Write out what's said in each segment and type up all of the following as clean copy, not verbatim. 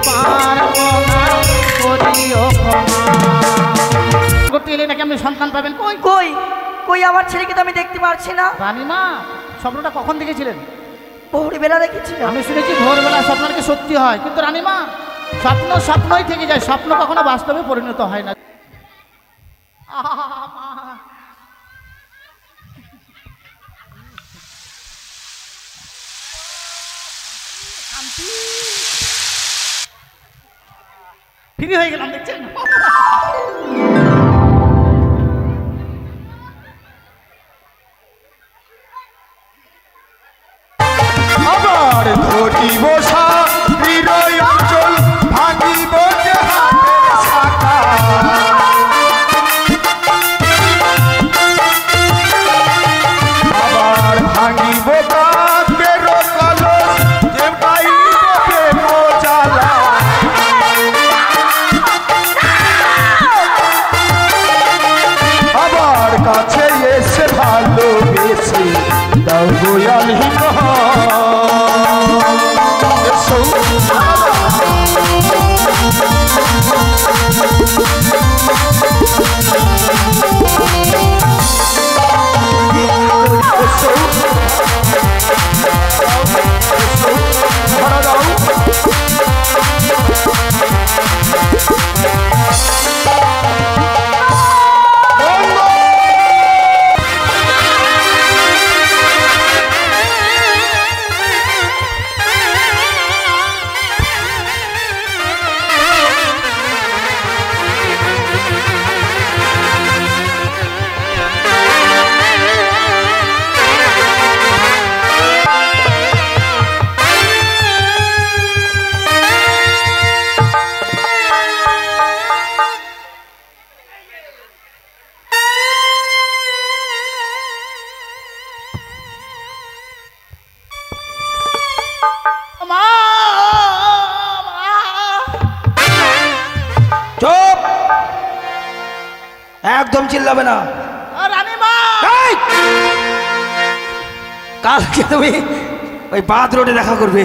পারবো না, করিও ক্ষমা। করতে এলে নাকি আপনি সন্তান পাবেন? কই কই কই আমার ছেলেকে তো আমি দেখতে পাচ্ছি না। রানীমা, স্বপ্নটা কখন দেখেছিলেন? ভোরবেলা দেখেছি। আমি শুনেছি ভোরবেলা স্বপ্ন নাকি সত্যি হয়, কিন্তু রানীমা স্বপ্ন স্বপ্নই থেকে যায়, স্বপ্ন কখনো বাস্তবে পরিণত হয় না। ফ্রি হয়ে গেলাম দেখছেন। আবার ধরিব হৃদয় অঞ্চল, ভাঙিব যে হাতের শাখা। আবার ভাঙিব কাকের কলস, যে পাইব প্রেম জ্বালা। আবার কাছে এসে ভালোবেসে দাও গোয়াল চুপ, একদম চিল্লাবে না। রানীমা, কালকে তুমি ওই বাদ রোডে দেখা করবে।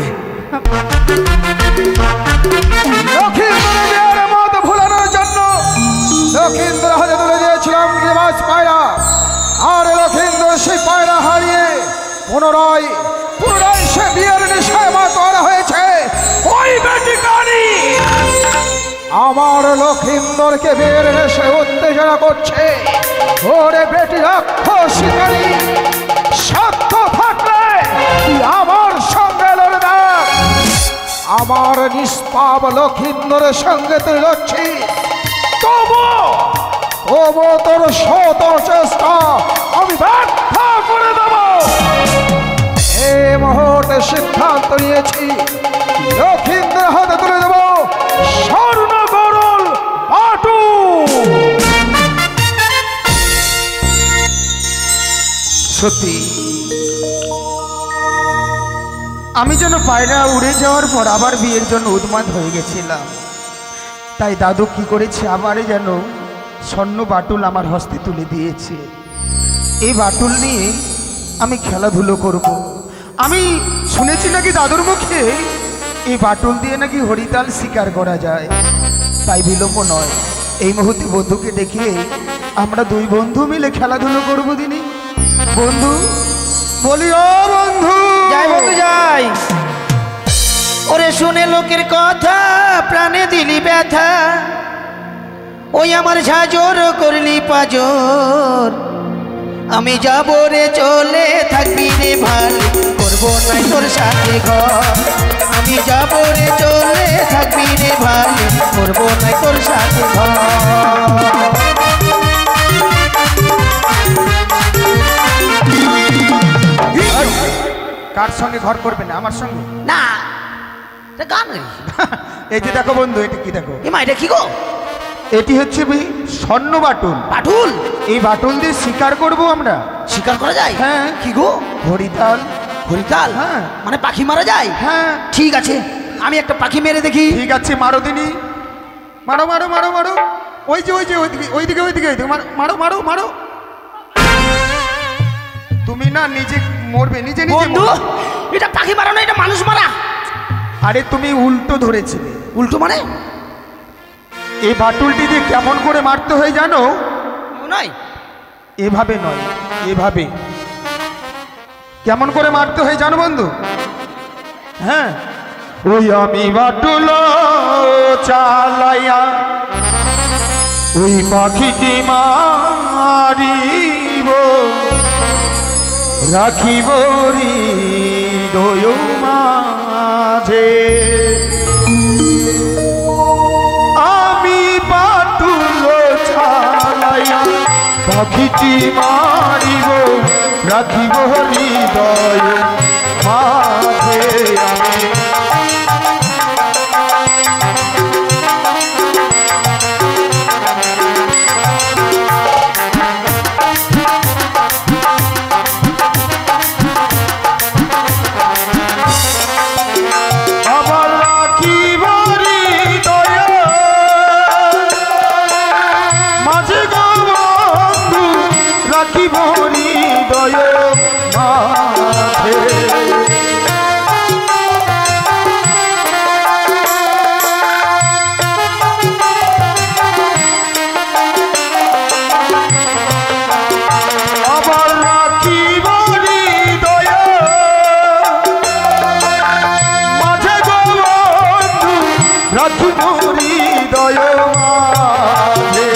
লক্ষিন্দরের মত ভুলানোর জন্য লক্ষিন্দর হাতে তুলে দিয়েছিলাম গিরিবাজ পায়রা, আর লক্ষিন্দর সেই পায়রা হারিয়ে পুনরায় সে বিয়ের নেশায় মাতোয়ারা হয়েছে। ওই বেটিকানি আমার লক্ষিন্দরকে বিয়ের নেশায় উত্তেজনা করছে। ওরে বেটি রাক্ষসিকারী, সাধ্য থাকলে আমার সঙ্গে লড়ে না। আমার নিষ্পাপ লক্ষিন্দরের সঙ্গে তুই লড়ছিস, তবু তোর শত চেষ্টা আমি ব্যর্থ করে দেব। এই মুহূর্তে সিদ্ধান্ত নিয়েছি, লক্ষিন্দর হাতে তুলে দেব স্বর্ণ গরল বাটু। সত্যি আমি যেন পায়রা উড়ে যাওয়ার পর আবার বিয়ের জন্য উন্মাদ হয়ে গেছিলাম। তাই দাদু কি করেছে, আবারই যেন স্বর্ণ বাটুল আমার হস্তে তুলে দিয়েছে। এই বাটুল নিয়ে আমি খেলাধুলো করব। আমি শুনেছি নাকি দাদুর মুখে এই বাটুল দিয়ে নাকি হরিতাল শিকার করা যায়। তাই বিলম্ব নয়, এই মুহূর্তে বন্ধুকে ডেকে আমরা দুই বন্ধু মিলে খেলাধুলো করবো দিনি। বন্ধু বলি, ও বন্ধু। যাই বন্ধু যাই। ওরে শুনে লোকের কথা প্রাণে দিলি ব্যথা, ওই আমার ঝাঁঝর করলি পাজর। আমি যাব রে চলে থাকবি রে ভাল, করবো না তোর সাথে ঘর। আমি যাব রে চলে থাকবি রে ভাল, করবো না তোর সাথে ঘর। কার সঙ্গে ঘর করবে না? আমার সঙ্গে না, গান এই যে দেখো বন্ধু, এটা কি দেখো? এমা এটা কি গো? এটি হচ্ছে স্বর্ণ বাটুল। বাটুল? এই বাটুল দিয়ে শিকার করব আমরা। শিকার করা যায়? হ্যাঁ। কি গো? হরিতাল। হরিতাল? হ্যাঁ। মানে পাখি মারা যায়? হ্যাঁ। ঠিক আছে, আমি একটা পাখি মেরে দেখি। ঠিক আছে, মারো দিনি। মারো মারো মারো মারো। ওই যে ওইদিকে ওইদিকে ওইদিকে মারো মারো মারো। তুমি না নিজে মরবে, নিজে নিজে। বন্ধু, এটা পাখি মারা না, এটা মানুষ মারা। আরে তুমি উল্টো ধরেছিলে। উল্টো মানে এই বাটুলটি দিয়ে কেমন করে মারতে হয় জানো? নয়, এভাবে নয়, এভাবে। কেমন করে মারতে হয় জানো বন্ধু? হ্যাঁ, ওই আমি বাটুল চালাইয়া ওই পাখিটি মারিব, রাখিব হৃদয় মাঝে। আমি বাটুল চালাইয়া পাখিটি মারিব, রাখিব হৃদয় মাঝে। আবার রাখিব হৃদয় মাঝে গো বন্ধু, রাখিব হৃদয় মাঝে। আবার রাখিব হৃদয় মাঝে গো বন্ধু, রাখিব হৃদয় মাঝে।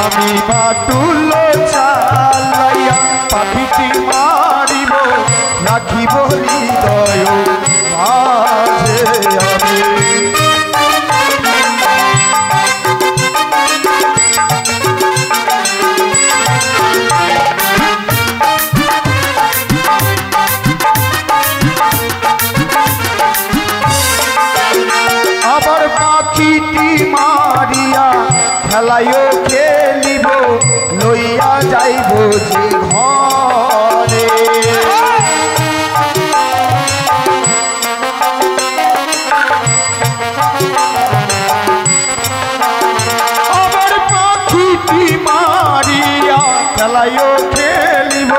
আমি বাটুল চালাইয়া পাখিটি মারিব, রাখিব হৃদয় মাঝে। আমি আবার পাখিটি মারিয়া খেলাইও খেলিব, লইয়া যাইব যে ঘরে। আবার পাখিটি মারিয়া খেলাইও খেলিব,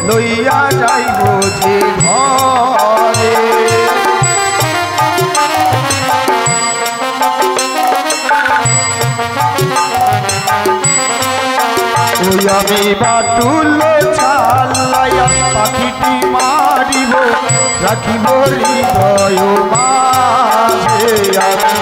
লইয়া যাইব যে ঘরে। ওই আমি বাটুল চালাইয়া পাখিটি মারিব, রাখিব হৃদয় মাঝে। আমি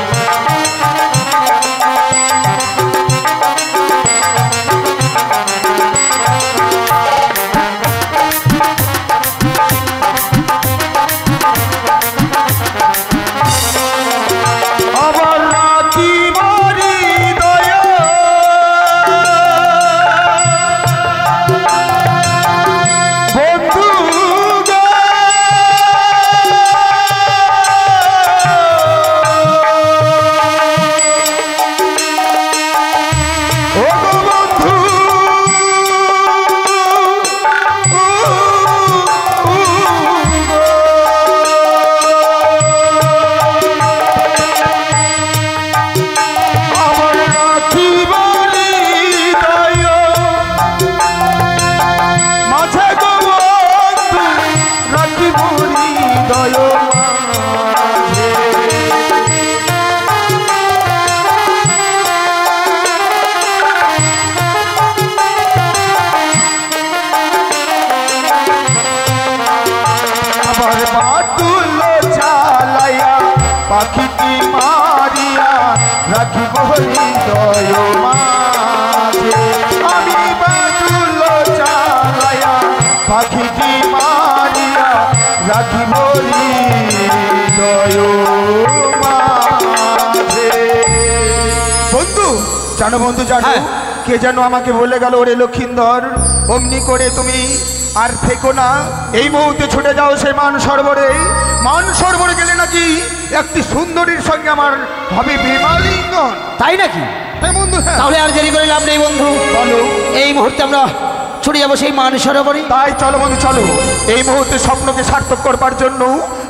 আবার রাখিব হৃদয় বন্ধু গো, ও গো বন্ধু, আমার রাখিব হৃদয় মাঝে গো বন্ধু, রাখিব হৃদয় মাঝে। আবার বাটুল চালাইয়া পাখিটি মারিয়া, রাখিব হৃদয় মাঝে। আমি বাটুল চালাইয়া পাখিটি মারিয়া, রাখিব হৃদয় মাঝে। বন্ধু জানো, বন্ধু জানো, হ্যাঁ। কে যেন আমাকে বলে গেল, ওরে লক্ষিন্দর, অমনি করে তুমি আর থেকো না, এই মুহূর্তে ছুটে যাও সেই মান সরোবরে। মান সরোবরে গেলে নাকি একটি সুন্দরীর সঙ্গে আমার হবে বিমালিঙ্গন। তাই নাকি? হ্যাঁ বন্ধু, হ্যাঁ। তাহলে আর দেরি করে লাভ নেই বন্ধু, বলো। এই মুহূর্তে আমরা ছুটে যাবো সেই মান সরোবরে। তাই চলো বন্ধু, চলো। এই মুহূর্তে স্বপ্নকে সার্থক করবার জন্য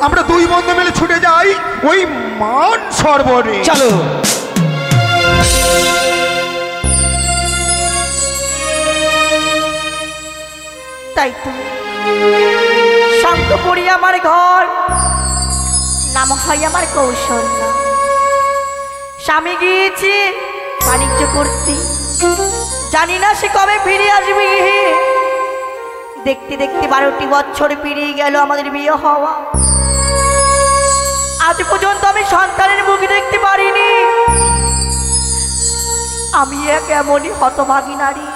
আমরা দুই বন্ধু মিলে ছুটে যাই ওই মান সরোবরে। চলো। তাই তো শান্তপুরি আমার ঘর, নাম হয় আমার কৌশল্য। স্বামী গিয়েছে বাণিজ্য করতে, জানি না সে কবে ফিরে আসবে। দেখতে দেখতে 12টি বছর পেরিয়ে গেল আমাদের বিয়ে হওয়া। আজ পর্যন্ত আমি সন্তানের মুখ দেখতে পারিনি। আমি এক এমনই হতভাগী নারী,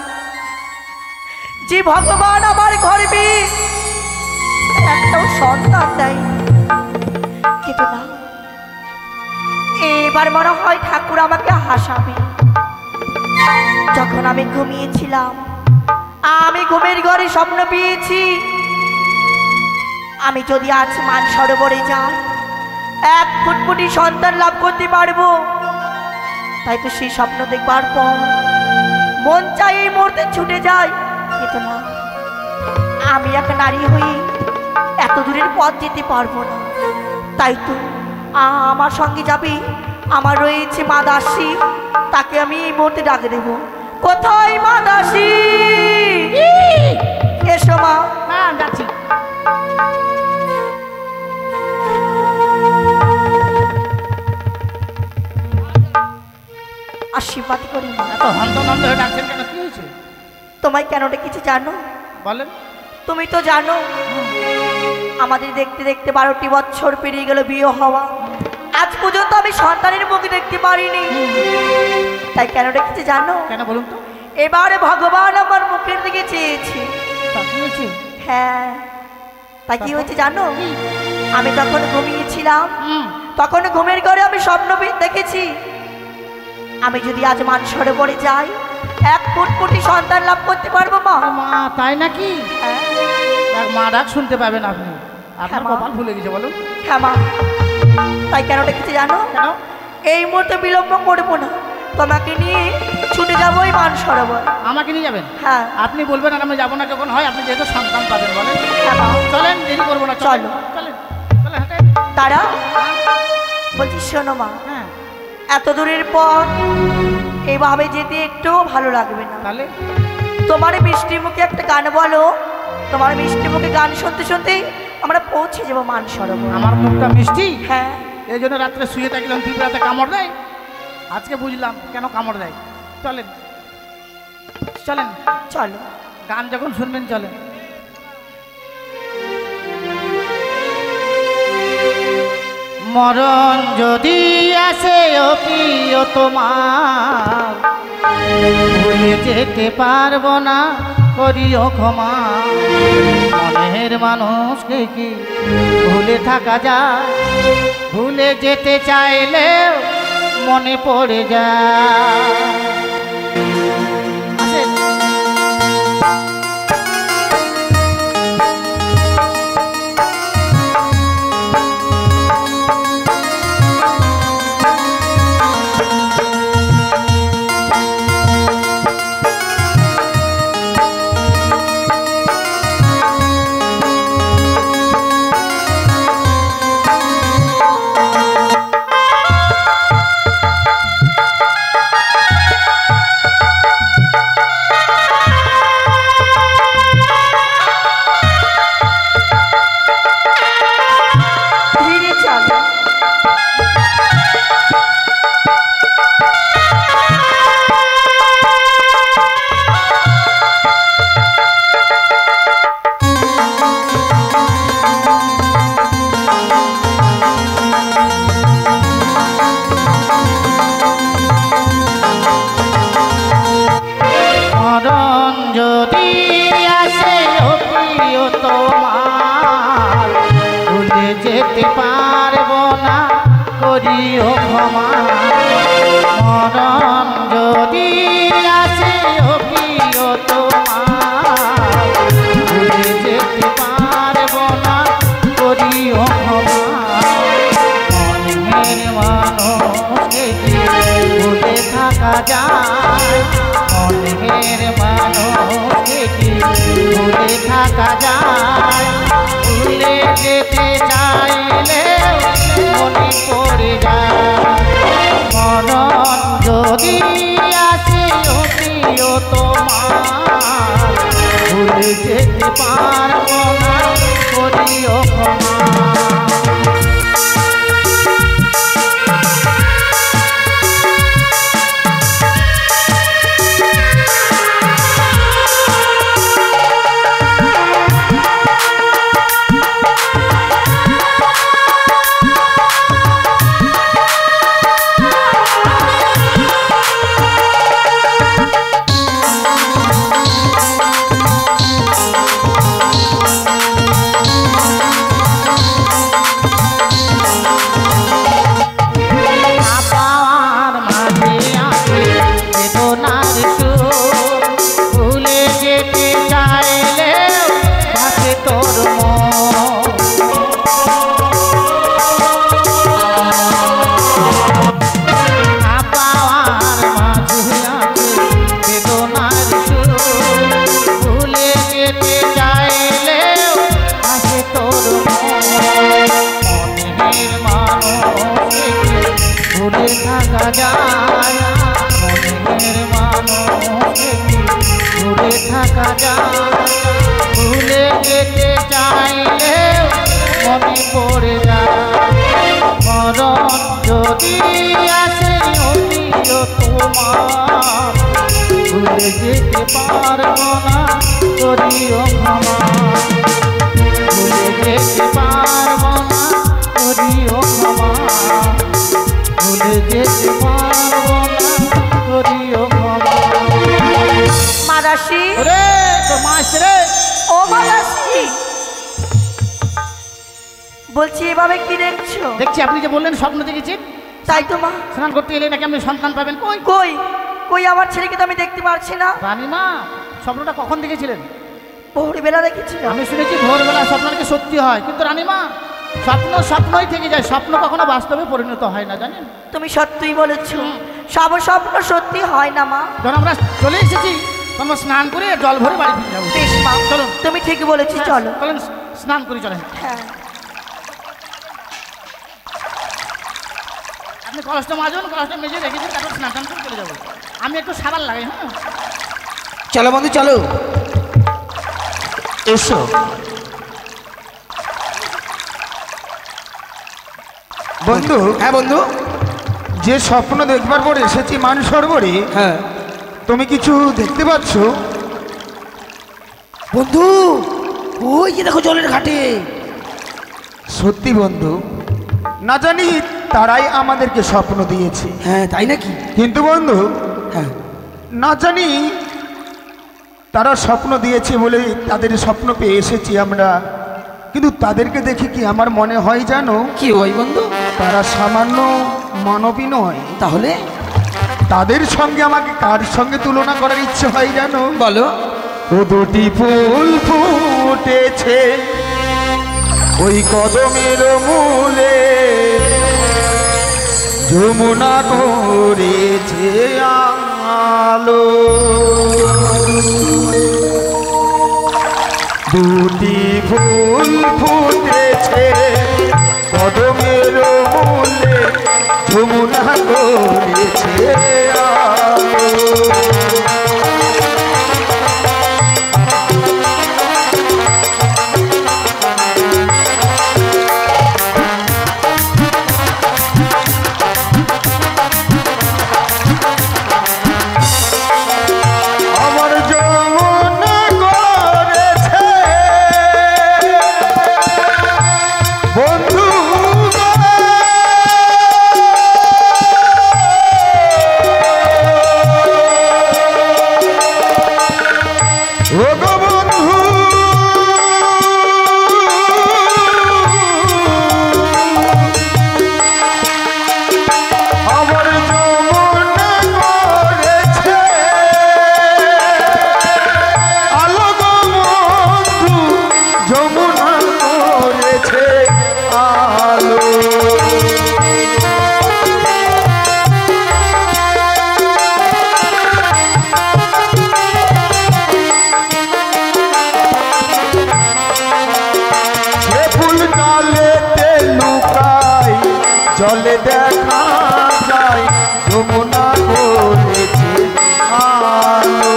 যে ভগবান আমার গর্ভে একটাও সন্তান দেয়। কিন্তু না, এবার মনে হয় ঠাকুর আমাকে হাসাবে। যখন আমি ঘুমিয়েছিলাম, আমি ঘুমের ঘরে স্বপ্ন পেয়েছি, আমি যদি আজ মানসরোবরে যাই, এক ফুটফুটি সন্তান লাভ করতে পারবো। তাই তো সেই স্বপ্ন দেখবার পর মন চাই এই মুহূর্তে ছুটে যায়। কিন্তু না, আমি এক নারী হয়ে এত দূরের পথ যেতে পারবো না। তাই তো আমার সঙ্গে যাবে, আমার রয়েছে মা দাসী, তাকে আমি এই মুহূর্তে ডাকে দেবো। কোথায় মা দাসী? এসো মা। হ্যাঁ যাচ্ছি। আশীর্বাদ করি মা। এত হন্তনন্দ হয়ে ডাকছেন কেন, কি হয়েছে তোমায় কেন ডেকেছি জানো? বলেন। তুমি তো জানো আমাদের দেখতে দেখতে 12টি বছর পেরিয়ে গেল বিয়ে হওয়া। আজ পর্যন্ত আমি সন্তানের মুখ দেখতে পারিনি। তাই কেন ডেকেছি জানো? কেন বলুন তো। এবারে ভগবান আমার মুখের দিকে চেয়েছে। তা কি হয়েছে? হ্যাঁ, তাই কি হয়েছে জানো? আমি তখন ঘুমিয়েছিলাম, তখন ঘুমের ঘরে আমি স্বপ্ন দেখেছি, আমি যদি আজ মানসরোবরে যাই, এক ফুটফুটি সন্তান লাভ করতে পারবো মা। মা তাই নাকি? হ্যাঁ। এক মা ডাক শুনতে পাবেন আপনি। আপনার হ্যাঁ, মা। কপাল ভুলে গেছে বলুন। হ্যাঁ মা। তাই কেন ডেকেছি জানো? কেন? এই মুহূর্তে বিলম্ব করবো না, তোমাকে নিয়ে ছুটে যাবো এই মানসরোবর। আমাকে নিয়ে যাবেন? হ্যাঁ। আপনি বলবেন আর আমি যাবো না যখন হয়, আপনি যেহেতু সন্তান পাবেন বলেন। হ্যাঁ মা। চলেন, দেরি করবো না। চলো। চলেন চলেন হাঁটেন। তারা বলছি শোনো মা, হ্যাঁ এত দূরের পথ এইভাবে যেতে একটুও ভালো লাগবে না। তাহলে তোমার মিষ্টি মুখে একটা গান বলো, তোমার মিষ্টি মুখে গান শুনতে শুনতেই আমরা পৌঁছে যাবো মানসরোবর। আমার মুখটা মিষ্টি, হ্যাঁ। এই জন্য রাত্রে শুয়ে থাকলাম, পিঁপড়াতে কামড় দেয়। আজকে বুঝলাম কেন কামড় দেয়। চলেন চলেন, চলো। গান যখন শুনবেন চলেন। মরণ যদি আসে ও প্রিয় তোমার, ভুলে যেতে পারবো না, করিও ক্ষমা। মনের মানুষকে কি ভুলে থাকা যায়? ভুলে যেতে চাইলেও মনে পড়ে যায়। আসেন। ধীরে চলো। মরণ যদি আসে ও প্রিয় তোমার, ভুলে যেতে পারবো না, করিও ক্ষমা। মরণ যদি আসে ও প্রিয় তোমার, ভুলে যেতে পারবো না, করিও ক্ষমা। মনের মানুষকে কি ভুলে থাকা যায়? মনের মানুষকে কি ভুলে থাকা যায়? ভুলে যেতে চাইলে মনে পড়ে যায়। মরণ যদি আসে ও প্রিয় তোমার, ভুলে যেতে দূরে থাকা যায় মনের মানুষকে দূরে থাকা যায় ভুলে যেতে চাইলে মনে পড়ে যায় মরণ যদি আসে অতিও তোমার ভুলে যেতে পারবো না করিও ক্ষমা ভুলে যেতে পারবো না করিও ক্ষমা ভুলে যেতে পারবো না করিও ক্ষমা মাদাসি রে তো মাস রে ও মাদাসি বলছি এভাবে কি দেখছো? দেখছি আপনি যে বললেন স্বপ্ন দেখেছেন তাই তো মা। স্নান করতে এলে নাকি আপনি সন্তান পাবেন কই কই কই আমার ছেলেকে তো আমি দেখতে পারছি না। রানীমা স্বপ্নটা কখন দেখেছিলেন? ভোরবেলা দেখেছিলাম। আমি শুনেছি ভোরবেলা স্বপ্ন নাকি সত্যি হয় কিন্তু রানীমা স্বপ্ন স্বপ্নই থেকে যায় স্বপ্ন কখনো বাস্তবে পরিণত হয় না জানেন তুমি সত্যিই বলেছো সব স্বপ্ন সত্যি হয় না মা। যখন আমরা চলে এসেছি তখন স্নান করে জল ভরে বাড়ি ফিরে যাবো বেশ মা চলুন তুমি ঠিকই বলেছি চলো। চলেন স্নান করি চলেন হ্যাঁ আপনি কলসটা মাজুন কলসটা মেজে রেখেছেন তারপর স্নান টান করে চলে যাবো আমি একটু সাবান লাগাই হ্যাঁ চলো বন্ধু চলো এসো বন্ধু, হ্যাঁ বন্ধু, যে স্বপ্ন দেখবার পর এসেছি মান সরোবরে, হ্যাঁ তুমি কিছু দেখতে পাচ্ছ? বন্ধু ওই যে দেখো জলের ঘাটে। সত্যি বন্ধু, না জানি তারাই আমাদেরকে স্বপ্ন দিয়েছে। হ্যাঁ তাই নাকি? কিন্তু বন্ধু, হ্যাঁ না জানি তারা স্বপ্ন দিয়েছে বলে তাদের স্বপ্ন পেয়ে এসেছি আমরা, কিন্তু তাদেরকে দেখে কি আমার মনে হয় জানো, কি ওই বন্ধু? তারা সামান্য মানবী নয়। তাহলে তাদের সঙ্গে আমাকে কার সঙ্গে তুলনা করার ইচ্ছে হয় জানো? বলো। ও দুটি ফুল ফুটেছে ওই কদমের মূলে, যমুনা করেছে আলো। দুটি ফুল ফুটেছে কদমের মূলে, যমুনা করেছে আলো। আমার যমুনা করেছে বন্ধু ও গো বন্ধু, আমার যমুনা করেছে আলো গো বন্ধু, যমুনা করেছে আলো। সে ফুল ডালেতে লুকাই, জলে দেখা যায়, যমুনা করেছে আলো।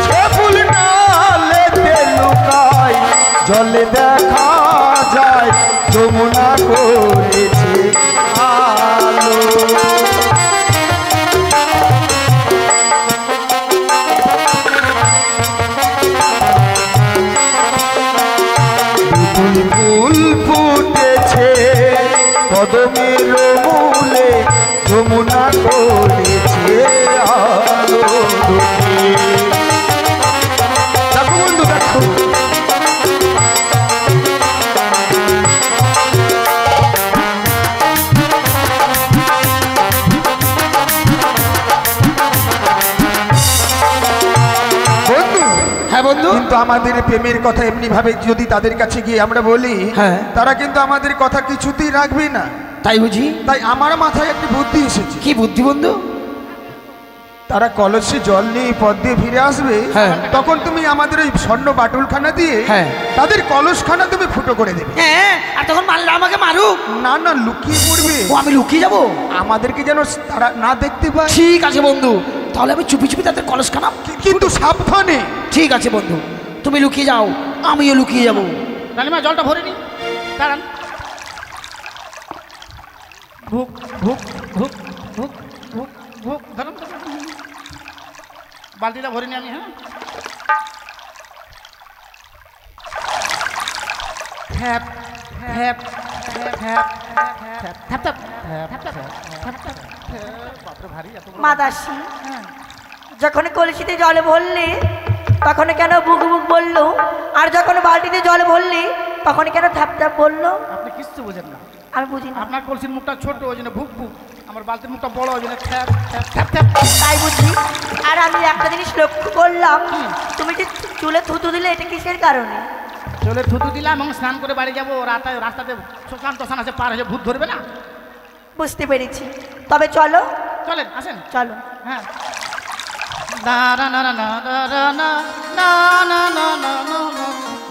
সে ফুল ডালেতে লুকাই, জলে দেখা যায়, যমুনা করেছে আলো। ফুল ফুল ফুটেছে কদমের মূলে, যমুনা করেছে আলো। দেখো বন্ধু দেখো, বন্ধু, হ্যাঁ বন্ধু। কিন্তু আমাদের প্রেমের কথা এমনি ভাবে যদি তাদের কাছে গিয়ে আমরা বলি, হ্যাঁ। তারা কিন্তু আমাদের কথা কিছুতেই রাখবে না। তাই বুঝি? তাই আমার মাথায় একটি বুদ্ধি এসেছে। কি বুদ্ধি বন্ধু? তারা কলসে জল নিয়ে পথ দিয়ে ফিরে আসবে, হ্যাঁ। তখন তুমি আমাদের ওই স্বর্ণ বাটুলখানা দিয়ে হ্যাঁ। তাদের কলসখানা তুমি ফুটো করে দেবে। হ্যাঁ, আর তখন মারলে আমাকে মারুক। না না, লুকিয়ে পড়বে, ও আমি লুকিয়ে যাবো? আমাদেরকে যেন তারা না দেখতে পায়। ঠিক আছে বন্ধু, তাহলে আমি চুপি চুপি তাদের কলসখানা। কিন্তু সাবধানে। ঠিক আছে বন্ধু, তুমি লুকিয়ে যাও, আমিও লুকিয়ে যাবো। রানীমা জলটা ভরে নি, দাঁড়ান। ভুক ভুক ভুক ভুক ভুক ভুক, ধরুন বালতিটা ভরে নি আমি। হ্যাঁ, হ্যাপ হ্যাপ হ্যাপ হ্যাপ হ্যাপ হ্যাপ হ্যাপ হ্যাপ। বাপরে ভারী এত বড়। মা দাসী, যখন কলসিতে জল ভরলে তখন কেন বুক বুক বললো, আর যখন বালতিতে জল ভরলে তখন কেন থ্যাপ থ্যাপ বললো? আপনি কিচ্ছু বোঝেন না। আমি বুঝি না। আপনার কলসির মুখটা ছোট, ওই জন্য ভুক ভুক, আমার বালতির মুখটা বড়, ওই জন্য থ্যাপ থ্যাপ থ্যাপ থ্যাপ। তাই বুঝি। আর আমি একটা জিনিস লক্ষ্য করলাম, তুমি যে চুলে থুতু দিলে এটা কিসের কারণে? চলে থুতু দিলাম এবং স্নান করে বাড়ি যাবো, রাস্তাতে শ্মশান টশান আছে, পার হয়ে ভূত ধরবে না। বুঝতে পেরেছি, তবে চলো। চলেন, আসেন। চলো। হ্যাঁ। না না না না না না না না না না না না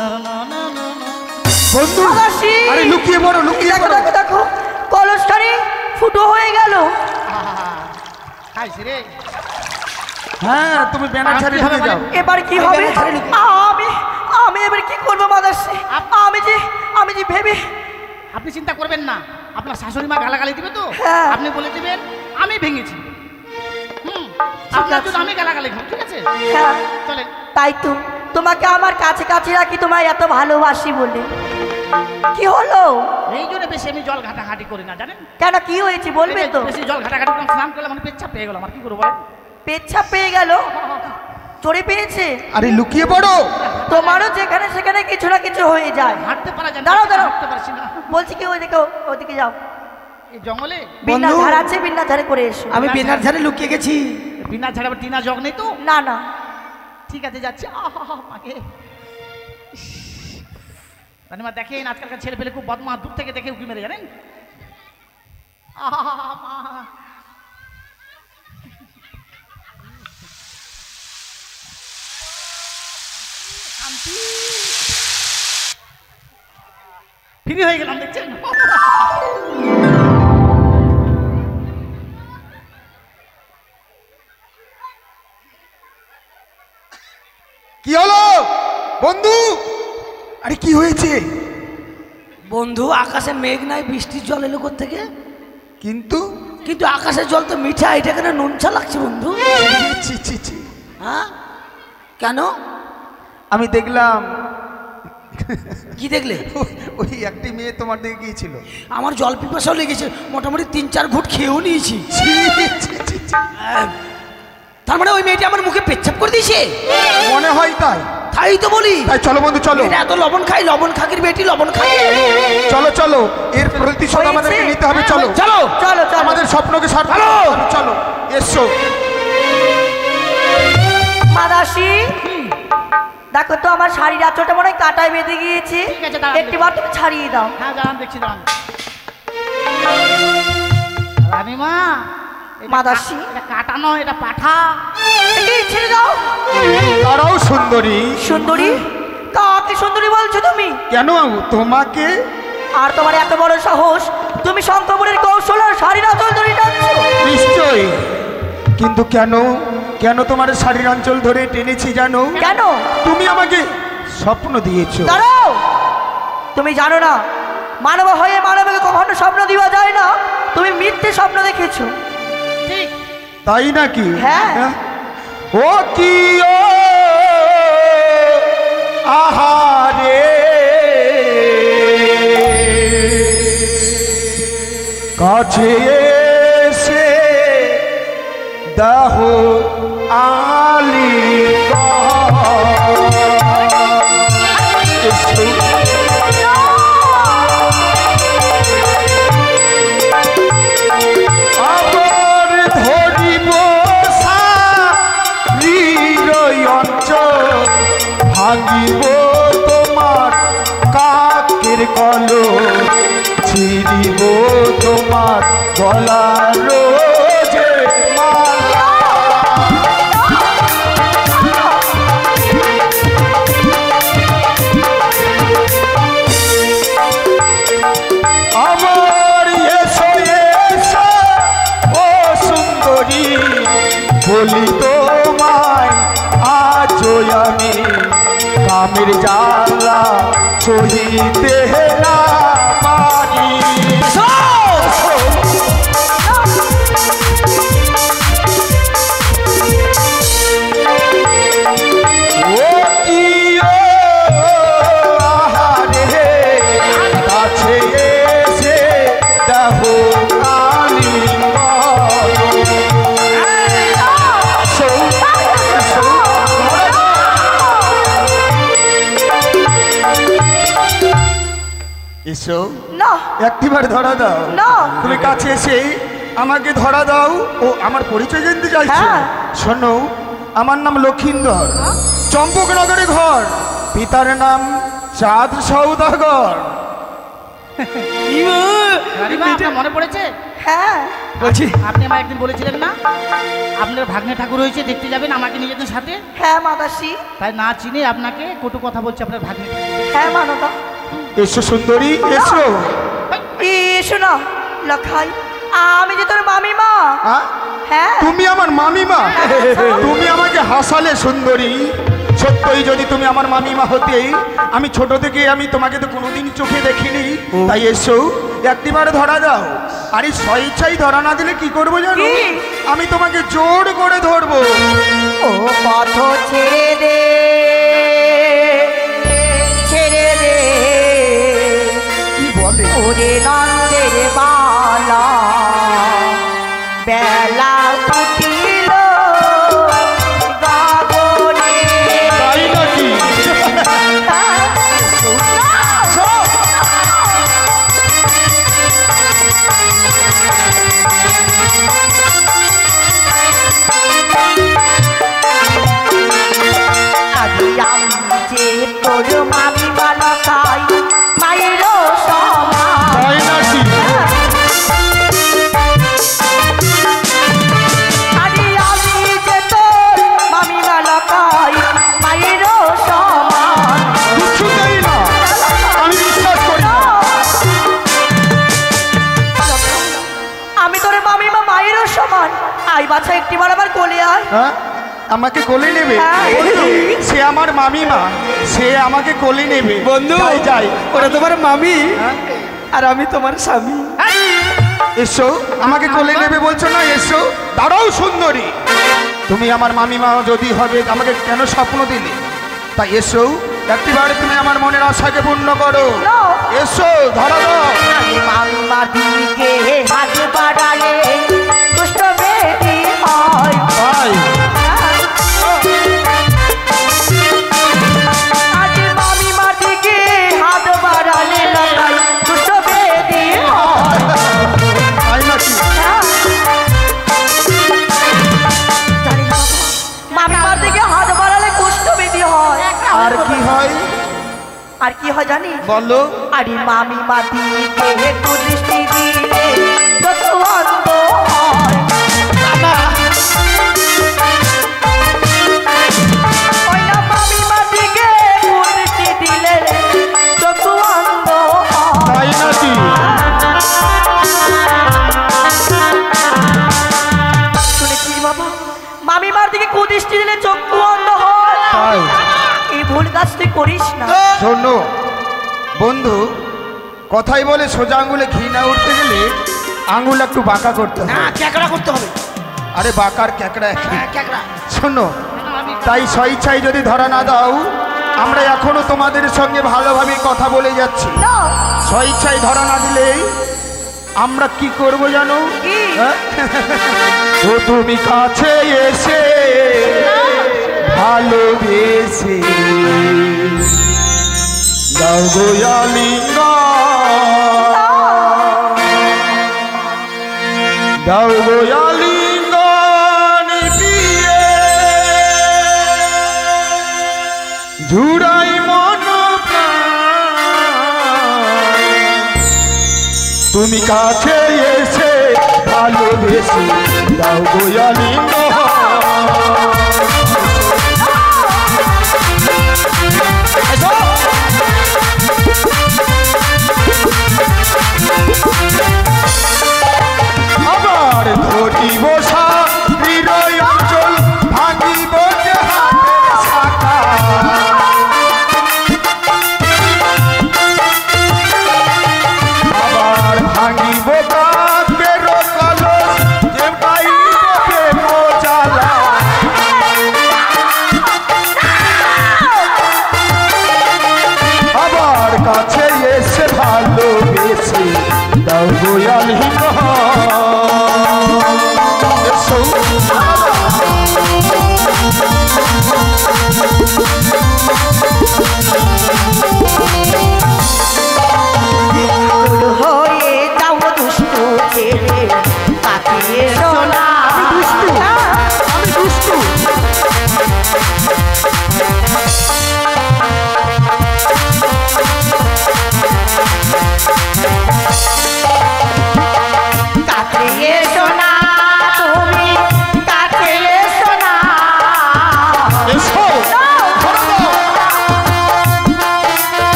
না না না না। বন্ধু, মা দাসী! আরে লুকিয়ে পড়ো, লুকিয়ে দেখো পড়ো। দেখো দেখো, কলসটারি ফুটো হয়ে গেল। খাইছি রে। হ্যাঁ, তুমি ব্যানার ছাড়ে ঢুকে যাও। এবার কি হবে? আমি আমি এবার কি করবো মা দাসী? আমি যে ভেবে। আপনি চিন্তা করবেন না, আপনার শাশুড়ি মা গালাগালি দিবে তো, হ্যাঁ। আপনি বলে দিবেন আমি ভেঙেছি। ঠিক আপনার আছে। জন্য আমি গালাগালি খাবো, ঠিক আছে? হ্যাঁ, চলেন। তাই তো তোমাকে আমার কাছে কাছে রাখি, তোমায় এত ভালোবাসি বলে। কি হলো? এই জন্য বেশি আমি জল ঘাটাঘাটি করি না, জানেন? কেন, কি হয়েছে বলবে তো? বেশি জল ঘাটাঘাটি করলাম, স্নান করলাম, মানে পেচ্ছাপ পেয়ে গেল, আমার কি করবো বলেন? পেচ্ছাপ পেয়ে গেল? চড়ে পেয়েছে? আরে লুকিয়ে পড়ো। তোমারও যেখানে সেখানে কিছু না কিছু হয়ে যায়। হাঁটতে পারা যায় না। দাঁড়াও, দাঁড়াও। হাঁটতে পারছি না বলছি কি, ওইদিকে ওইদিকে যাও, এই জঙ্গলে। বিন্না বন্ধু। ধার আছে, বিন্না ধারে করে এসো। আমি বেনার ধারে লুকিয়ে গেছি। বিনা ছাড়া আবার টিনা জগ নেই তো। না না, ঠিক আছে, যাচ্ছি। মাকে রানীমা দেখেন, আজকালকার ছেলে পেলে খুব বদমা, দূর থেকে দেখে উকি মেরে, জানেন? মা। শান্তি। ফ্রি হয়ে গেলাম, দেখছেন? কি হলো বন্ধু? আরে কি হয়েছে? বন্ধু, আকাশে মেঘ নাই, বৃষ্টির জল এলো থেকে। কিন্তু কিন্তু আকাশের জল তো মিঠা, এটা কেন নুনছা লাগছে বন্ধু? ছি ছি ছি, হ্যাঁ, কেন? আমি দেখলাম কি দেখলে? ওই একটি মেয়ে তোমার দিকে গিয়েছিল। আমার জল পিপাসাও লেগেছে, মোটামুটি 3-4 ঘুট খেয়েও নিয়েছি। ছি, ছি, ছি, ছি। তার মানে ওই মেয়েটি আমার মুখে পেচ্ছাপ করে দিয়েছে? মনে হয় তাই। তাই তো বলি। তাই চলো বন্ধু, চলো। এটা এত লবণ খাই, লবণ খাকির বেটি লবণ খাই। চলো চলো, এর প্রতিশোধ আমাদেরকে নিতে হবে। চলো চলো চলো চলো। আমাদের স্বপ্নকে সার্থক চলো। করতে হবে। চলো, এসো। মা দাসী, দেখো তো আমার শাড়ির আঁচলটা মনে হয় কাঁটায় বেঁধে গিয়েছে। ঠিক আছে, দাঁড়ান। একটিবার তুমি ছাড়িয়ে দাও। হ্যাঁ, দাঁড়ান, দেখছি, দাঁড়ান। রানীমা, মা দাসী, এটা কাটা নয়, এটা পাঠা। এই, ছেড়ে দাও। তারাও সুন্দরী। সুন্দরী? কাকে সুন্দরী বলছো তুমি? কেন তোমাকে? আর তোমার এত বড় সাহস, তুমি শঙ্করপুরের কৌশল আর শাড়ির আঁচল ধরে টানছো? নিশ্চয়ই, কিন্তু কেন কেন তোমার শাড়ির অঞ্চল ধরে টেনেছি জানো? কেন? তুমি আমাকে স্বপ্ন দিয়েছো। দাঁড়াও, তুমি জানো না মানব হয়ে মানবকে কখনো স্বপ্ন দেওয়া যায় না। তুমি মিথ্যে স্বপ্ন দেখেছো। ঠিক। তাই নাকি? হ্যাঁ। ও কি ও আহারে, কাছে এসে দাহ আলি আবার ধরিব অঞ্চল, ভাঙিব তোমার কাকের কলো, ছিড়িব তোমার গলার যে মালা। বলি তোমায় আজও আমি কামের জ্বালা সহিতে না পারি। এসো না একটিবার ধরা দাও। না। তুমি কাছে এসে আমাকে ধরা দাও। ও আমার পরিচয় জানতে চাইছো? হ্যাঁ। শোনো, আমার নাম লক্ষিন্দর, চম্পকনগরে ঘর, পিতার নাম চাঁদ সৌদাগর। রানীমা, আপনার মনে পড়েছে? হ্যাঁ বলছি আপনি আমায় একদিন বলেছিলেন না আপনার ভাগ্নে ঠাকুর হয়েছে, দেখতে যাবেন, আমাকে নিয়ে যেতেন সাথে। হ্যাঁ মাদাসী, তাই না চিনে আপনাকে কটু কথা বলছে আপনার ভাগ্নে। হ্যাঁ মানবা। এসো সুন্দরী, এসো। এসো না লখাই, আমি যে তোর মামিমা। হ্যাঁ? হ্যাঁ তুমি আমার মামিমা? তুমি আমাকে হাসালে সুন্দরী। সত্যই যদি তুমি আমার মামিমা হতে, আমি ছোট থেকে আমি তোমাকে তো কোনোদিন চোখে দেখিনি। তাই এসো একটিবার ধরা দাও। আরে স্বেচ্ছাই ধরা না দিলে কি করবো জানো? কি? আমি তোমাকে জোর করে ধরবো। ও পথ ছেড়ে দে, ছেড়ে দে, কি বলে? ওরে নন্দের বালা, বেলা ফুটিল গগনে। তাই নাকি? আগে আমি যে তোর মামিমা লখাই, মায়েরও সমান। তাই নাকি? আরে আমি যে তোর মামিমা লখাই, মায়েরও সমান। কিছুতেই না, আমি বিশ্বাস করি না। আমি তোর মামিমা মায়েরও সমান। আই বাছা একটিবার আমার কোলে আয়। হ্যাঁ? আমাকে কোলে নেবে? হ্যাঁ। বন্ধু, সে আমার মামিমা, সে আমাকে কোলে নেবে। বন্ধু, যাই যাই। ওরা তোমার মামি হ্যাঁ? আর আমি তোমার স্বামী। এসো, আমাকে কোলে নেবে বলছো না? এসো। দাঁড়াও সুন্দরী, তুমি আমার মামিমা যদি হবে আমাকে কেন স্বপ্ন দিলে? তাই এসো একটিবারে তুমি আমার মনের আশাকে পূর্ণ করো। না। এসো, ধরো দাও। আরে মামিমা দিকে হাত বাড়ালে দুষ্ট বেটি হয়। তাই আরে মামিমা দিকে হাত বাড়ালে লখাই দুষ্ট বেটি হয়। তাই নাকি? মামিমার দিকে হাত বাড়ালে কুষ্ঠ বেটি হয়। আর কি হয় আর কি হয় জানিস? বলো। আরে মামিমা দিকে একটু দৃষ্টি দিলে যত অন্ধ হয়। ওই না মামিমা দিকে একটু দৃষ্টি দিলে যত অন্ধ হয়। তাই নাকি? শুনেছিস বাবা, মামিমার দিকে কুদৃষ্টি দিলে চক্ষু অন্ধ হয়। তাই এই ভুল কাজ তুই করিস না। শোনো বন্ধু, কথাই বলে সোজা আঙুলে ঘি না উঠতে গেলে আঙুল একটু বাঁকা করতে হবে। ক্যাকড়া করতে হবে। আরে বাঁকার ক্যাকড়া একই। ক্যাকড়া। শোনো, তাই স্বেচ্ছায় যদি ধরা না দাও, আমরা এখনো তোমাদের সঙ্গে ভালোভাবে কথা বলে যাচ্ছি। না স্বেচ্ছায় ধরা না দিলে আমরা কি করব জানো? কি? হ্যাঁ? ও তুমি কাছে এসে ভালোবেসে দাও গো আলিঙ্গন, দাও গো আলিঙ্গন দিয়ে জুড়াই মন প্রাণ। তুমি কাছে এসে ভালোবেসে দাও গো আলিঙ্গন। আবার ধরি বসা হৃদয় অঞ্চল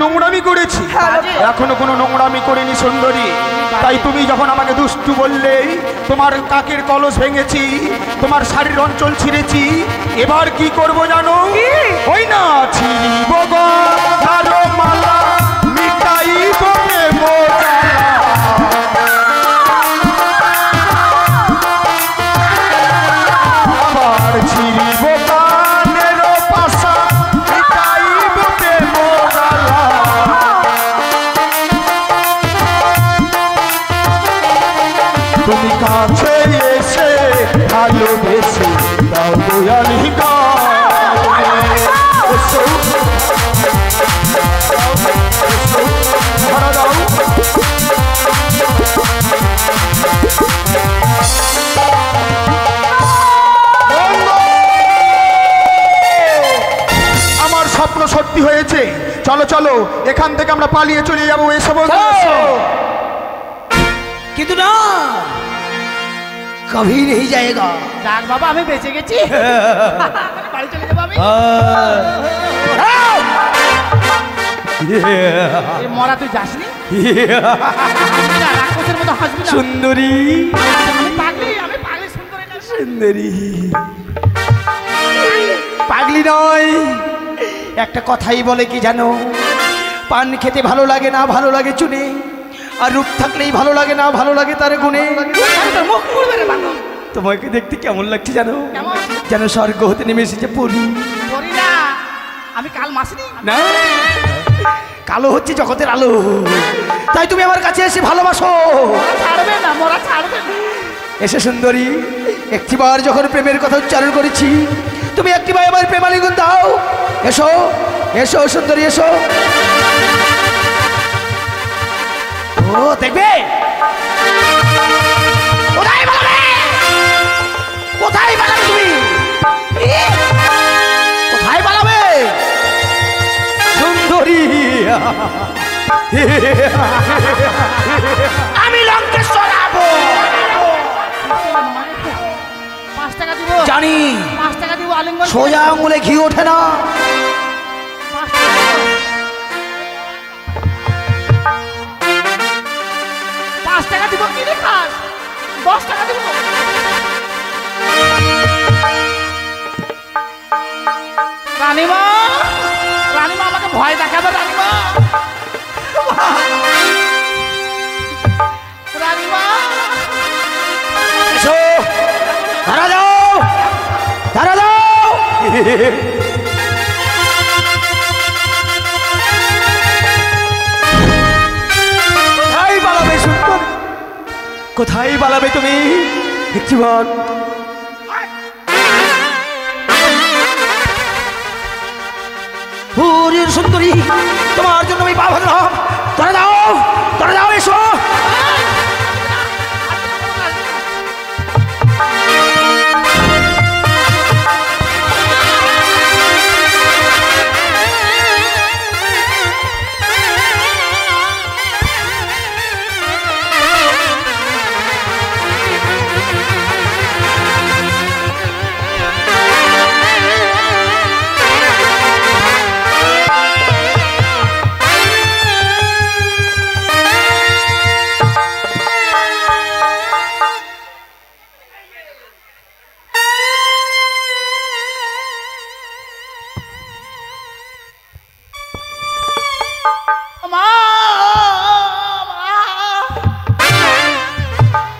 নোংরামি করেছি? বাজে। এখনো কোনো নোংরামি করিনি সুন্দরী। তাই তুমি যখন আমাকে দুষ্টু বললে, তোমার কাকের কলস ভেঙেছি, তোমার শাড়ির অঞ্চল ছিঁড়েছি, এবার কি করব জানো? ওই না ছিঁড়িব গলার মালা, মিটাইব প্রেম জ্বালা। আবার ছিঁড়িব কানের পাশা, মিটাইব প্রেম জ্বালা। তুমি কাছে এসে ভালোবেসে দাও দয়ালি ধরা দাও। আমার স্বপ্ন সত্যি হয়েছে। চলো চলো, এখান থেকে আমরা পালিয়ে চলে যাবো। এসো বন্ধু, এসো। কিন্তু না, কভি নেই যায়গা। যাক বাবা, আমি বেঁচে গেছি। বাড়ি চলে যাবো আমি। এ মরা, তুই যাসনি? হাসবি না, রাক্ষসের মতো হাসবি না। সুন্দরী আমি পাগলি সুন্দরী না। সুন্দরী পাগলি নয়, একটা কথাই বলে কি জানো, পান খেতে ভালো লাগে না ভালো লাগে চুনে, আর রূপ থাকলেই ভালো লাগে না ভালো লাগে তার গুণে। আমি তোর মুখ পুড়বে রে বাবা। তোমাকে দেখতে কেমন লাগছে জানো? কেমন? যেন স্বর্গ হতে নেমে এসেছে পরি। করি না, আমি কাল মাসিনি। না, কালো হচ্ছে জগতের আলো। তাই তুমি আমার কাছে এসে ভালোবাসো। ছাড়বে না, মোরা ছাড়বে না। এসে সুন্দরী, একটিবার যখন প্রেমের কথা উচ্চারণ করেছি, তুমি একটিবার আমার প্রেমালিঙ্গন দাও। এসো এসো সুন্দরী, এসো। ও দেখবে, কোথায় পালাবে? কোথায় পালাবে তুমি? কোথায় পালাবে সুন্দরী? আমি লঙ্কেশ্বর যাবো। 5 টাকা দিব। জানি 5 টাকা দিব আলিঙ্গন। সোজা আঙুলে ঘি ওঠে না। 5 টাকা দিব। 5 টাকা দিব, কি দেখাস? 10 টাকা দিব। রানীমা, রানীমা আমাকে ভয় দেখাবে। রানীমা, রানীমা। এসো, ধরা দাও, ধরা দাও। কোথায় পালাবে সুন্দর? কোথায় পালাবে তুমি? একটি বল। হরির সুন্দরী, তোমার জন্য আমি পা ভাঙলাম। ধরে দাও, ধরে দাও, এসো।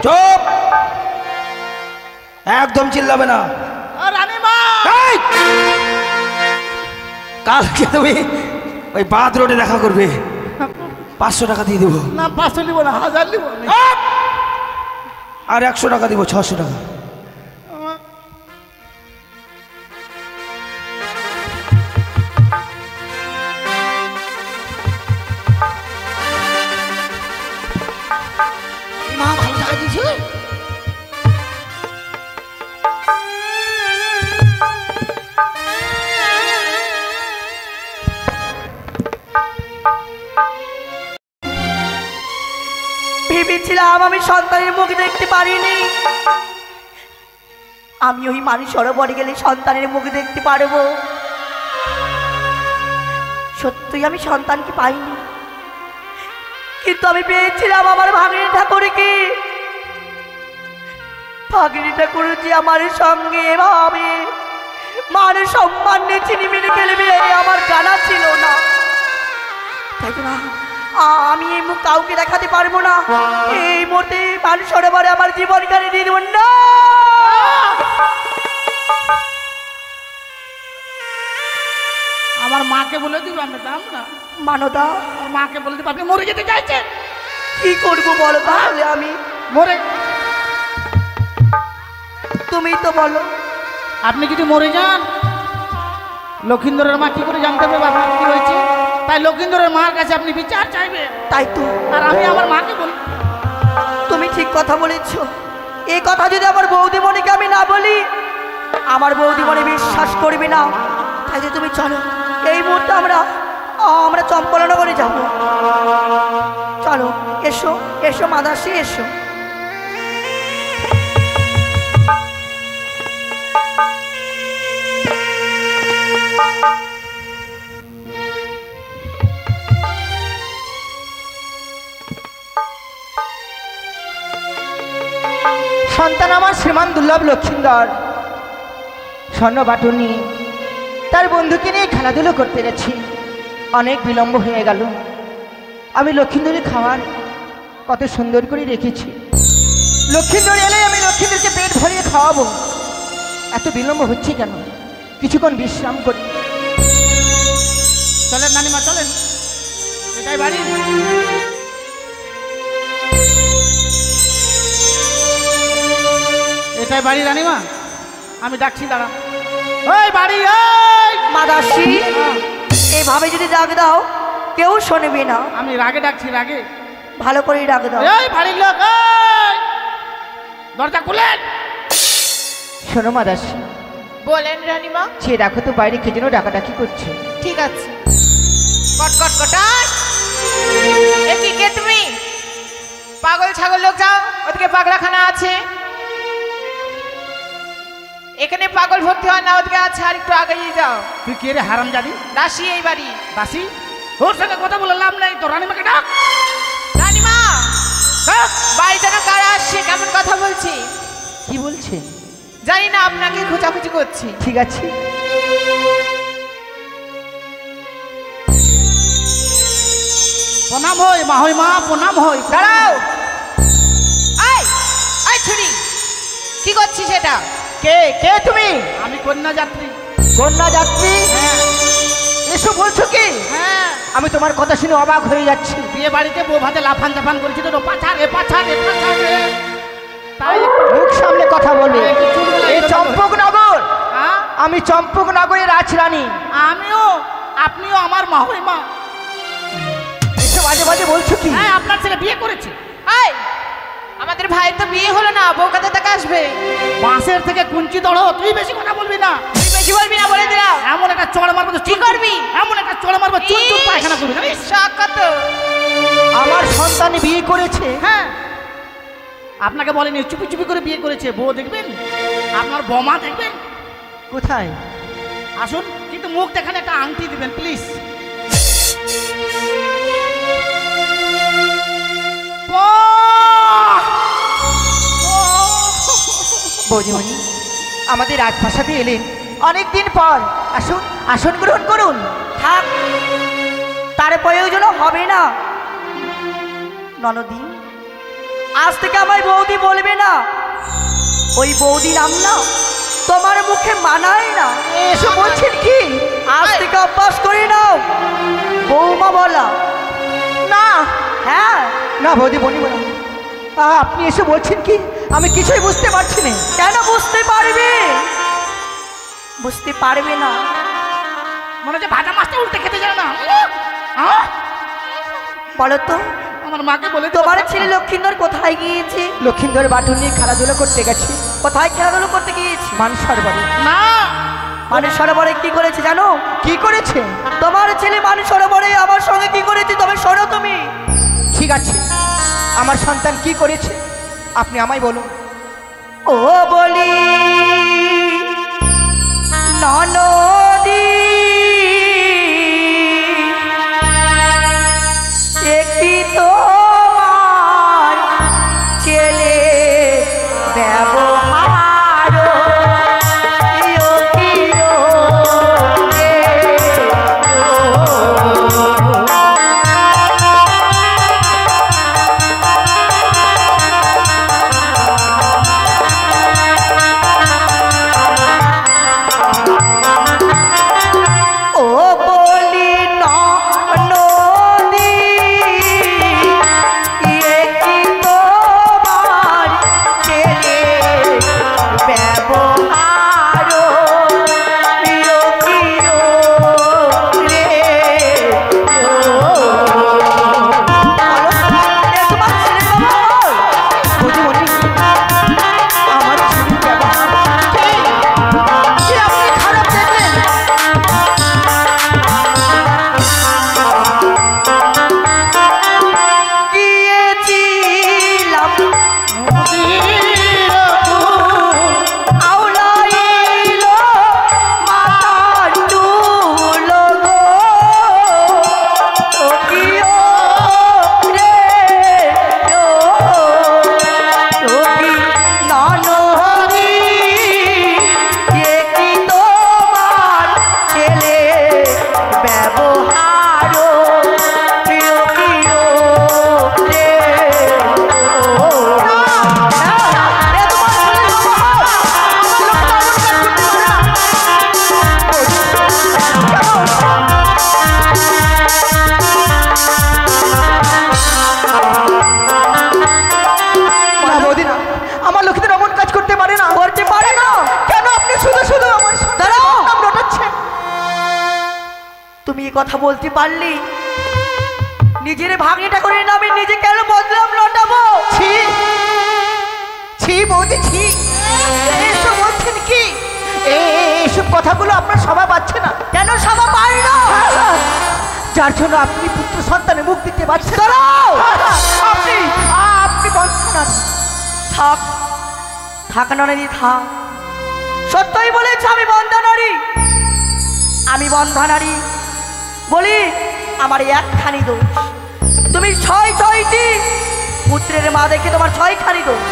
চুপ, একদম চিল্লাবে না। রানীমা, এই! কালকে তুমি ওই বাদ রোডে দেখা করবে, 500 টাকা দিয়ে দেবো। না 500 নিব না, 1000 নিব। আর 100 টাকা দিব, 600 টাকা। মা ভালো টাকা দিয়েছে। ভেবেছিলাম আমি সন্তানের মুখ দেখতে পারিনি, আমি ওই মানি সরোবরে গেলে সন্তানের মুখ দেখতে পারবো। সত্যি আমি সন্তানকে পাইনি, কিন্তু আমি পেয়েছিলাম আমার ভাগ্নি ঠাকুরকে। ভাগ্নি ঠাকুর যে আমার সঙ্গে এভাবে মান সম্মান নিয়ে চিনিমিনি খেলবে আমার জানা ছিল না। তাই তো না, আমি এই মুখ কাউকে দেখাতে পারবো না। এই মুহূর্তে মান সরোবরে আমার জীবন কারে দিয়ে দেব না। আমার মাকে বলে দিব আমি দাম না। মানদা, আমার মাকে বলে দিব আপনি মরে যেতে চাইছেন। কি করবো বলো তাহলে? আমি মরে তুমি তো বলো। আপনি যদি মরে যান, লক্ষিন্দরের মা কি করে জানতে পারবে আপনার কি হয়েছে? তাই লক্ষিন্দরের মার কাছে আপনি বিচার চাইবেন। তাই তো, আর আমি আমার মাকে বলি। তুমি ঠিক কথা বলেছ। এই কথা যদি আমার বৌদিমণিকে আমি না বলি, আমার বৌদিমণি বিশ্বাস করবে না। তাই যে তুমি চলো, এই মুহূর্তে আমরা চম্পলনগরে যাব। চলো, এসো এসো মাদাসী, এসো। সন্তান আমার শ্রীমান দুর্লভ লক্ষিন্দর স্বর্ণ বাটুনি তার বন্ধুকে নিয়ে খেলাধুলো করতে গেছি। অনেক বিলম্ব হয়ে গেল। আমি লক্ষিন্দরের খাবার কত সুন্দর করে রেখেছি। লক্ষিন্দর এলে আমি লক্ষিন্দরকে পেট ভরিয়ে খাওয়াবো। এত বিলম্ব হচ্ছে কেন? কিছুক্ষণ বিশ্রাম করি। চলেন নানিমা, চলেন, এটাই বাড়ি। এটাই বাড়ি রানিমা, আমি ডাকছি, দাঁড়া। ওই বাড়ি, ওই মাদাসী, এইভাবে যদি ডাক দাও কেউ শোনবে না। আমি রাগে ডাকছি, রাগে। ভালো করেই ডাক দাও। এই বাড়ির লোক, এই দরজা খুলেন। শোনো মাদাসী, বলেন রানীমা। সে দেখো তো বাইরে কে যেন ডাকাডাকি করছে। ঠিক আছে। কটকট কটাস, একি কে তুমি? পাগল ছাগল লোক, যাও ওদিকে পাগলাখানা আছে। এখানে পাগল ভর্তি হয় না, ওদিকে আছে, আর একটু আগে যাও। তুই কে রে হারামজাদি? দাসী এই বাড়ি। দাসী? ওর সঙ্গে কথা বলে লাভ নেই তো, রানিমাকে ডাক। রানীমা, বাড়ি যেন কারা আসছে, কেমন কথা বলছি? কি বলছে জানি না, আপনাকে খোঁজাখুঁজি করছি। ঠিক আছে। প্রণাম হই মা, হই মা, প্রণাম হই। দাঁড়াও। আয় আয় ছুরি, কি করছিস এটা? কে কে তুমি? আমি কন্যা যাত্রী। কন্যা যাত্রী? হ্যাঁ এসো বলছো কি? হ্যাঁ, আমি তোমার কথা শুনে অবাক হয়ে যাচ্ছি। বিয়ে বাড়িতে বউ ভাতে লাফান জাফান করেছিল তো, পাছার এ পাছার এ পাছার এ। তাই মুখ সামনে কথা বলে। এই চুলগুলো এই এরকম চম্পকনগর, হ্যাঁ? আমি চম্পকনগরের রাজরানী। আমিও, আপনিও আমার মা, হই মা। এসব বাজে বাজে বলছো কি? হ্যাঁ, আপনার ছেলে বিয়ে করেছে। আয়, আমাদের ভাইয়ের তো বিয়ে হলো না, বউ কাছে তাকে আসবে। বাঁশের থেকে কুঞ্চি দড়ো, তুই বেশি কথা বলবি না। তুই বেশি বলবি না, বলে দিলাম। এমন একটা চড় মারবো তো, কি করবি? এমন একটা চড় মারবো চুন চুন পায়খানা করবি, জানিস? শখ কত? আমার সন্তান বিয়ে করেছে। হ্যাঁ, আপনাকে বলেনি চুপি চুপি করে বিয়ে করেছে। বউ দেখবেন, আপনার বমা দেখবেন। কোথায়? আসুন, কিন্তু মুখ দেখানে একটা আংটি দিবেন প্লিজ। বৌদিমণি, আমাদের রাজপ্রাসাদে এলেন অনেকদিন পর। আসুন, আসন গ্রহণ করুন। থাক, তার প্রয়োজন হবে না। ননদি, আজ থেকে আমার বৌদি বলবে না। ওই বৌদি নাম না তোমার মুখে মানায় না। এসব বলছেন কি? আজ থেকে অভ্যাস করে নাও বৌমা বলা। না হ্যাঁ, না বৌদিমণি, বলুন আপনি এসে বলছেন কি? আমি কিছুই বুঝতে পারছি না। কেন বুঝতে পারবে? বুঝতে পারবে না? মনে হচ্ছে ভাজা মাছটা উল্টে খেতে যায় না। হ্যাঁ? বলো তো, আমার মাকে বলে তোমার ছেলে লক্ষিন্দর কোথায় গিয়েছে? লক্ষিন্দর বাটুল নিয়ে খেলাধুলো করতে গেছে কোথায় খেলাধুলো করতে গিয়েছে? মানসরবারে। না, মানুষ সরোবরে কি করেছে জানো? কি করেছে? তোমার ছেলে মানুষ সরোবরে আমার সঙ্গে কি করেছে তবে শোনো তুমি। ঠিক আছে, আমার সন্তান কি করেছে আপনি আমায় বলুন। ও বলি ননদি, কি তোমার ছেলে ব্যবহার ইয়ো কিয়ো রে ও বলি নদী ইয়ে কি তোমার ছেলে ব্যবহার প্রিয় প্রিয় রে তোমার ছেলে ব্যবহার বুঝি আমার ছেলে ব্যবহার কি আপনি খারাপ দেখলেন গিয়েছিলাম আউলাইল মাথার চুলো গো ও কিও রে ও কি ননদি এ কি তোমার ছেলে ব্যবহার প্রিয় প্রিয় রে ও এ তোমার ছেলে ব্যবহার আমার লোকটা এমন কাজ করতে না বৌদি না, আমার লক্ষ্মীদের এমন কাজ করতে পারে না। করতে পারে না কেন আপনি শুধু শুধু আমার দাঁড়াও। নাম রটাচ্ছেন? তুমি এই কথা বলতে পারলি নিজের ভাগ্যটা করে না আমি নিজে কেন বদলাম লটাবো ছি ছি বৌদি ছি, এসব বলছেন কি? এইসব কথাগুলো আপনার স্বভাব আছে না। কেন সভা পারি না যার জন্য আপনি পুত্র সন্তানের মুখ দিতে পারছেন না। দাঁড়াও। আপনি আপনি বঞ্চনার। থাক থাক নারী থাক সত্যই বলেছ আমি বন্ধা নারী আমি বন্ধা নারী বলি আমার একখানি দোষ তুমি ছয়টি পুত্রের মা দেখে তোমার ছয়খানি দোষ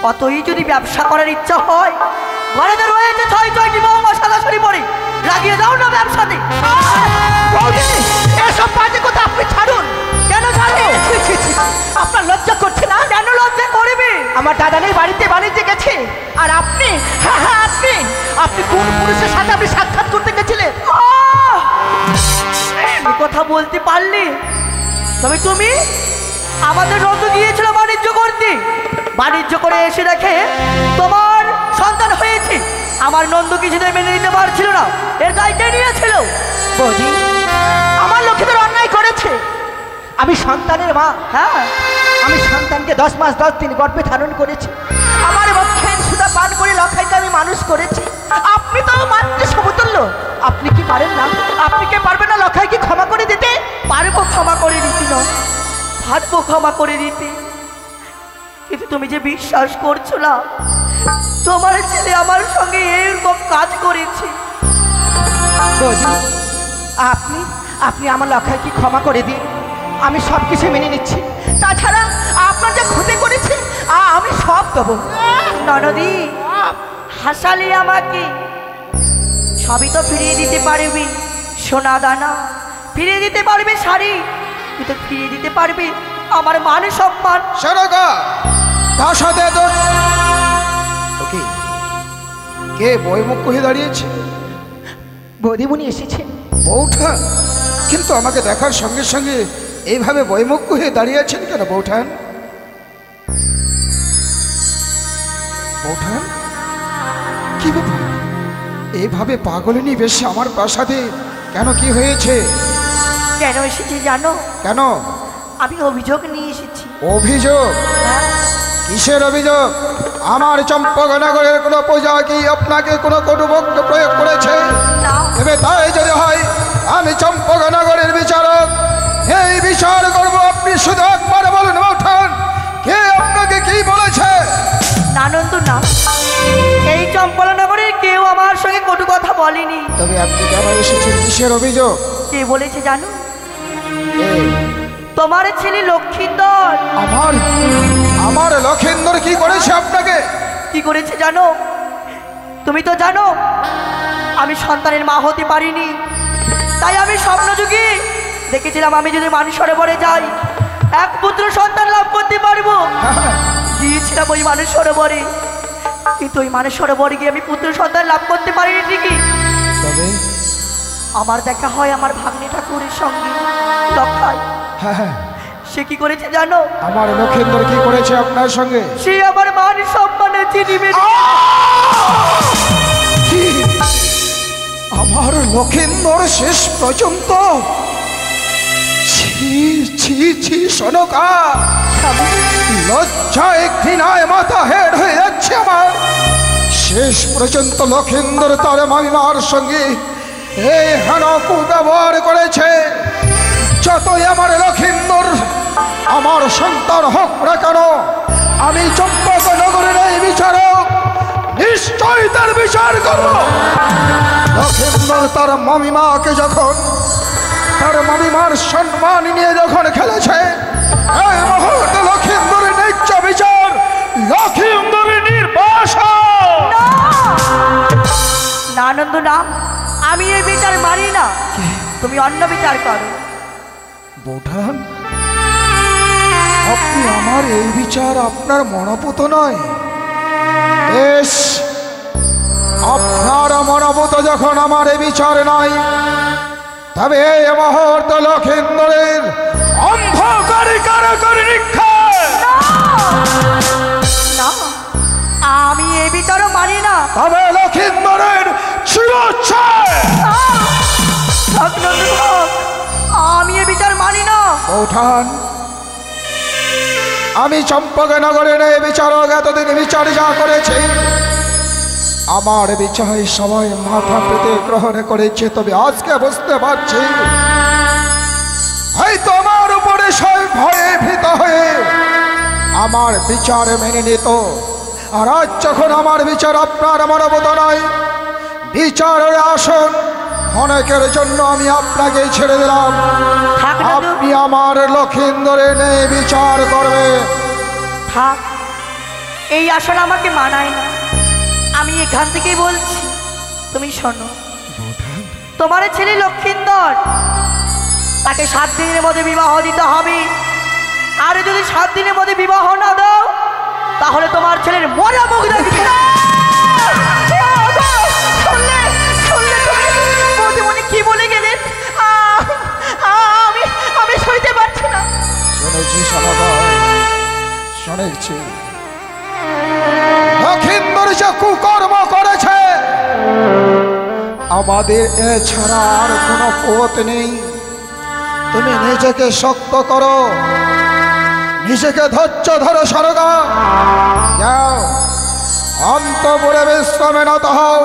অতই যদি ব্যবসা করার ইচ্ছা হয় ঘরে তো রয়েছে ছয়টি বৌমা সাদাসরি পড়ে লাগিয়ে দাও না ব্যবসাতে বৌদি এসব বাজে কথা আপনি ছাড়ুন। কেন ছাড়ো ছি, ছি, ছি, আপনার লজ্জা করছে না? কেন লজ্জা করবে আমার দাদানের বাড়িতে বাণিজ্যে গেছে আর আপনি, হ্যাঁ হ্যাঁ আপনি আপনি কোন পুরুষের সাথে আপনি সাক্ষাৎ করতে গেছিলেন? এই কথা বলতে পারলে তবে তুমি আমাদের নন্দ গিয়েছিল বাণিজ্য করতে বাণিজ্য করে এসে দেখে তোমার সন্তান হয়েছে আমার নন্দ কিছুতে মেনে নিতে পারছিল না এর দায়িত্ব নিয়েছিল বৌদি আমার লক্ষ্মীদের অন্যায় করেছে। আমি সন্তানের মা, হ্যাঁ আমি সন্তানকে 10 মাস 10 দিন গর্ভে ধারণ করেছি। আমার বক্ষের সুধা পান করে লখাইকে আমি মানুষ করেছি। আপনি তো মাতৃ সমতুল্য, আপনি কি পারেন না? আপনি কি পারবেন না লখাইকে ক্ষমা করে দিতে? পারবো ক্ষমা করে দিতে নয় পারবো ক্ষমা করে দিতে কিন্তু তুমি যে বিশ্বাস করছো না তোমার ছেলে আমার সঙ্গে এরকম কাজ করেছে বৌদি আপনি আপনি আমার লখাইকে ক্ষমা করে দিন, আমি সব কিছু মেনে নিচ্ছি। তাছাড়া আপনার যে ক্ষতি করেছে আমি সব দেবো। ননদি হাসালি আমাকে সবই তো ফিরিয়ে দিতে পারবি সোনা দানা ফিরিয়ে দিতে পারবে শাড়ি কিন্তু ফিরিয়ে দিতে পারবে আমার মান সম্মান সরকা তার সাথে তো ওকে কে বইমুখ হয়ে দাঁড়িয়েছে? বৌদিমণি এসেছে। বৌঠা কিন্তু আমাকে দেখার সঙ্গে সঙ্গে এইভাবে বইমুখ হয়ে দাঁড়িয়ে আছেন কেন বৌঠান? বৌঠান কি ব্যাপার? এইভাবে পাগলিনী বেশি আমার প্রাসাদে কেন, কি হয়েছে? কেন এসেছি জানো কেন? আমি অভিযোগ নিয়ে এসেছি অভিযোগ? হ্যাঁ, কিসের অভিযোগ? আমার চম্পকনগরের কোনো প্রজা কি আপনাকে কোনো কটুবাক্য প্রয়োগ করেছে? না তবে তাই যদি হয় আমি চম্পকনগরের বিচারক, এই বিচার করবো। আপনি শুধু একবার বলুন বৌঠান, কে আপনাকে কি বলেছে? আনন্দ না এই চম্পলনগরে কেউ আমার সঙ্গে কটু কথা বলেনি তবে আপনি কেন এসেছেন? কিসের অভিযোগ? কে বলেছে জানো এই, তোমার ছেলে লক্ষিন্দর। আমার আমার লক্ষিন্দর কি করেছে আপনাকে? কি করেছে জানো? তুমি তো জানো আমি সন্তানের মা হতে পারিনি, তাই আমি স্বপ্নযুগে দেখেছিলাম আমি যদি মানুষ সরোবরে যাই এক পুত্র সন্তান লাভ করতে পারবো। গিয়েছিলাম ওই মানুষ সরোবরে, কিন্তু ওই মানুষ সরোবরে গিয়ে আমি পুত্র সন্তান লাভ করতে পারিনি ঠিকই। তবে আমার দেখা হয় আমার ভাগ্নে ঠাকুরের সঙ্গে লক্ষায়। সে কি করেছে জানো? আমার লক্ষিন্দর কি করেছে আপনার সঙ্গে? সে আমার মান সম্মানে চিনিবে। কি? আমার লক্ষিন্দর শেষ পর্যন্ত? ছি ছি ছি সনকা, লজ্জায় ঘৃণায় মাথা হেড হয়ে যাচ্ছে আমার। শেষ পর্যন্ত লক্ষিন্দর তার মামিমার সঙ্গে এই হেন কুব্যবহার করেছে। যতই আমার লক্ষিন্দর আমার সন্তান হোক না কেন, আমি চম্পকনগরের এই বিচারক নিশ্চয়ই তার বিচার করব। লক্ষিন্দর তার মামিমাকে যখন তার মামিমার সম্মান নিয়ে যখন খেলেছে, এই মুহূর্তে লক্ষিন্দরের ন্যায্য বিচার, লক্ষিন্দরের নির্বাসন। না আনন্দ না, আমি এই বিচার মানি না, তুমি অন্য বিচার করো। বৌঠান, আপনি আমার এই বিচার আপনার মনোপুত নয়। বেশ, আপনার মনোপুত যখন আমার এই বিচার নয়, তবে এই মুহূর্ত লক্ষিন্দরের অন্ধকারী কারাগারে নিক্ষেপ। না, আমি এই বিচারও মানি না। তবে লক্ষিন্দরের চিরচ্ছেদ। আমি এ বিচার মানি না। বৌঠান, আমি চম্পকনগরের এই বিচারক এতদিন বিচার যা করেছি, আমার বিচার সবাই মাথা পেতে গ্রহণ করেছে। তবে আজকে বুঝতে পারছি হয়তো আমার উপরে সব ভয়ে ভীত হয়ে আমার বিচার মেনে নিত। আর আজ যখন আমার বিচার আপনার মনোবত নয়, বিচারের আসন অনেকের জন্য আমি আপনাকে ছেড়ে দিলাম। আপনি আমার লক্ষিন্দরের নেই বিচার করবে। থাক, এই আসন আমাকে মানায় না। আমি এখান থেকেই বলছি, তুমি শোনো। তোমার ছেলে লক্ষিন্দর, তাকে 7 দিনের মধ্যে বিবাহ দিতে হবে। আর যদি 7 দিনের মধ্যে বিবাহ না দাও, তাহলে তোমার ছেলের মরা মুখ দেখবে। কি বলে গেলেন? আমি সইতে পারছি না। শুনেছি শুনেছি, লক্ষিন্দর যে কুকর্ম করেছে, আমাদের এছাড়া আর কোনো পথ নেই। তুমি নিজেকে শক্ত করো, নিজেকে ধৈর্য ধরো সরগা। যাও, অন্তপুরে বিশ্রামে নত হও।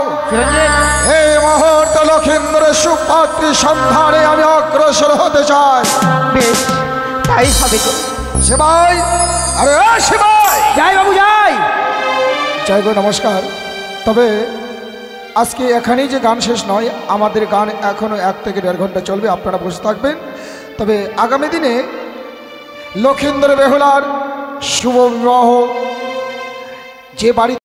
এই মুহূর্তে লক্ষিন্দরের সুপাত্রী সন্ধানে আমি অগ্রসর হতে চাই। বেশ, তাই হবে। শিবাই, আরে শিবাই, যাই বাবু যাই। জয় গো, নমস্কার। তবে আজকে এখানেই যে গান শেষ নয়, আমাদের গান এখনো 1 থেকে 1.5 ঘন্টা চলবে। আপনারা বসে থাকবেন। তবে আগামী দিনে লক্ষিন্দর বেহুলার শুভ বিবাহ যে বাড়ি